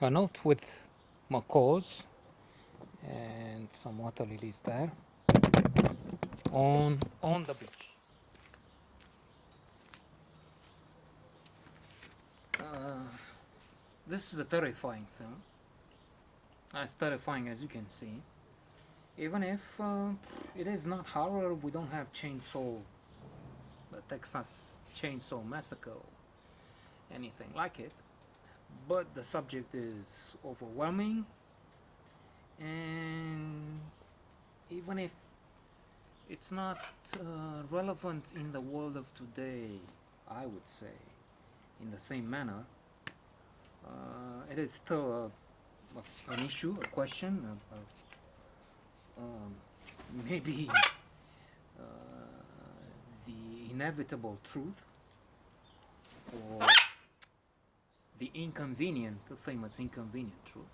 A note with macaws and some water lilies there on the beach. Uh, this is a terrifying film, as terrifying as you can see. Even if it is not horror, we don't have chainsaw, the Texas Chainsaw Massacre, or anything like it. But the subject is overwhelming, and even if it's not relevant in the world of today, I would say, in the same manner, it is still an issue, a question, maybe uh, the inevitable truth, or the inconvenient, the famous inconvenient truth.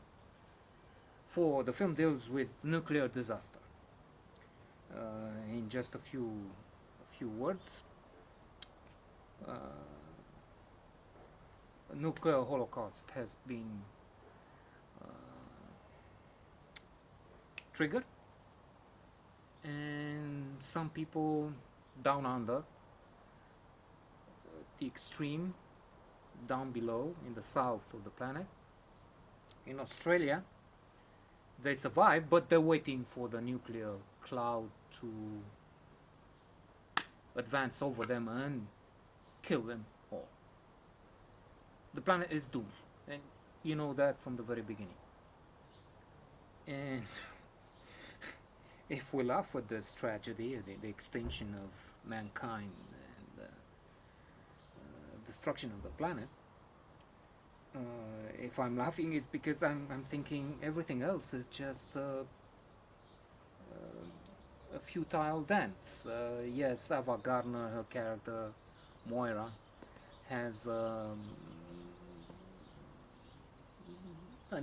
For the film deals with nuclear disaster. In just a few words, uh, a nuclear holocaust has been uh, triggered, and some people down under, the extreme down below in the south of the planet, in Australia, they survive, but they're waiting for the nuclear cloud to advance over them and kill them all. The planet is doomed, and you know that from the very beginning. And if we laugh at this tragedy, the extinction of mankind and destruction of the planet, if I'm laughing, it's because I'm thinking everything else is just a futile dance. Yes, Ava Gardner, her character Moira, has an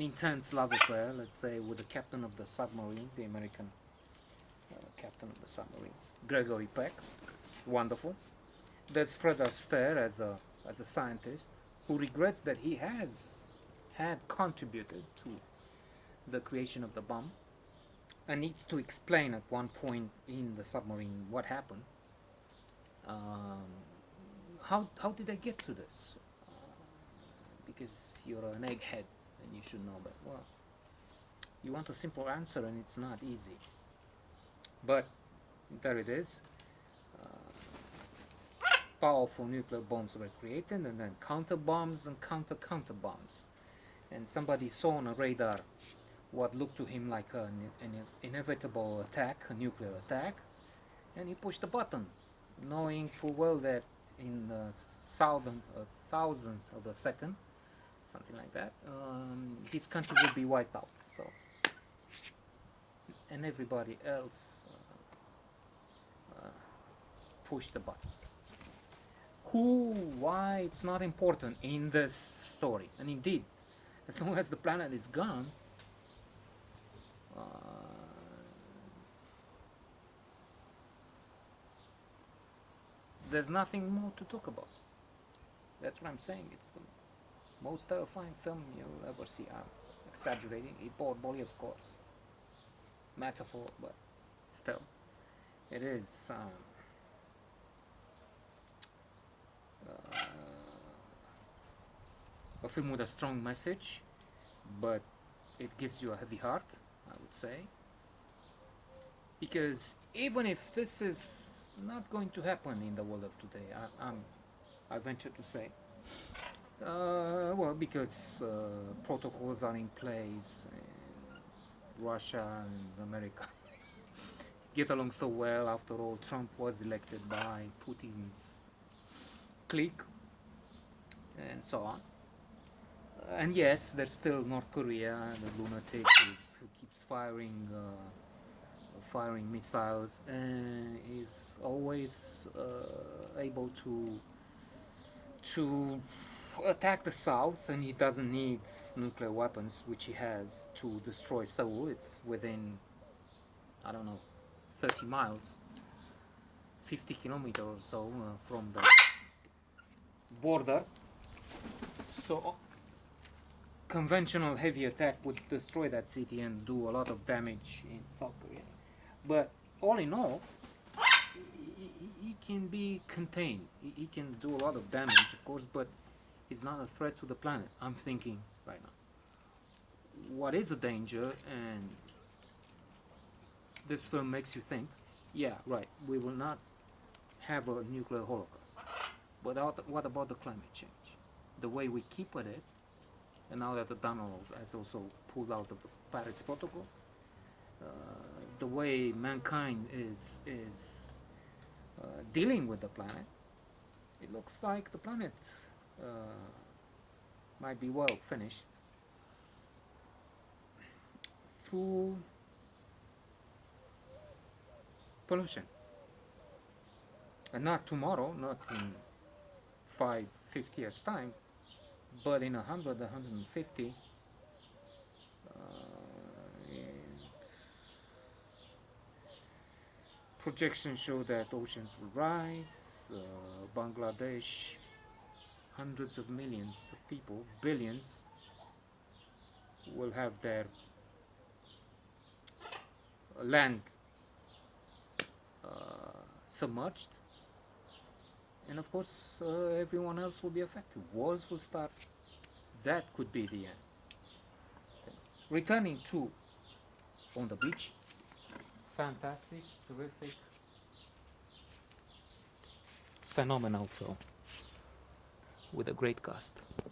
intense love affair, let's say, with the captain of the submarine, the American captain of the submarine, Gregory Peck. Wonderful. There's Fred Astaire as a scientist who regrets that he has had contributed to the creation of the bomb and needs to explain at one point in the submarine what happened. Um, how did I get to this? Because you're an egghead and you should know that. Well, you want a simple answer and it's not easy. But there it is. Powerful nuclear bombs were created, and then counter bombs and counter bombs. And somebody saw on a radar what looked to him like an inevitable attack, a nuclear attack, and he pushed the button, knowing full well that in thousands of a second, something like that, his country would be wiped out. So, and everybody else pushed the buttons. Who, why, it's not important in this story. And indeed, as long as the planet is gone, uh, there's nothing more to talk about. That's what I'm saying. It's the most terrifying film you'll ever see. I'm exaggerating. Hyperbole, of course. Metaphor, but still. It is uh, a film with a strong message, but it gives you a heavy heart, I would say. Because even if this is not going to happen in the world of today, I venture to say, well, because protocols are in place, and Russia and America get along so well. After all, Trump was elected by Putin's clique, and so on. And yes, there's still North Korea, the lunatic who keeps firing missiles and is always able to attack the south, and he doesn't need nuclear weapons, which he has, to destroy Seoul. It's within, I don't know, 30 miles, 50 kilometers or so from the border. So conventional heavy attack would destroy that city and do a lot of damage in South Korea. But all in all, he can be contained. He can do a lot of damage, of course, but he's not a threat to the planet. I'm thinking right now. What is a danger? And this film makes you think, yeah, right, we will not have a nuclear holocaust. But what about the climate change? The way we keep at it, and now that the Donald has also pulled out of the Paris Protocol, uh, the way mankind is dealing with the planet, it looks like the planet uh, might be well finished through pollution, and not tomorrow, not in 50 years time, but in 150. Projections show that oceans will rise. Bangladesh, hundreds of millions of people, billions, will have their land submerged, and of course, everyone else will be affected. Wars will start. That could be the end. Returning to On the Beach, fantastic, terrific, phenomenal film with a great cast.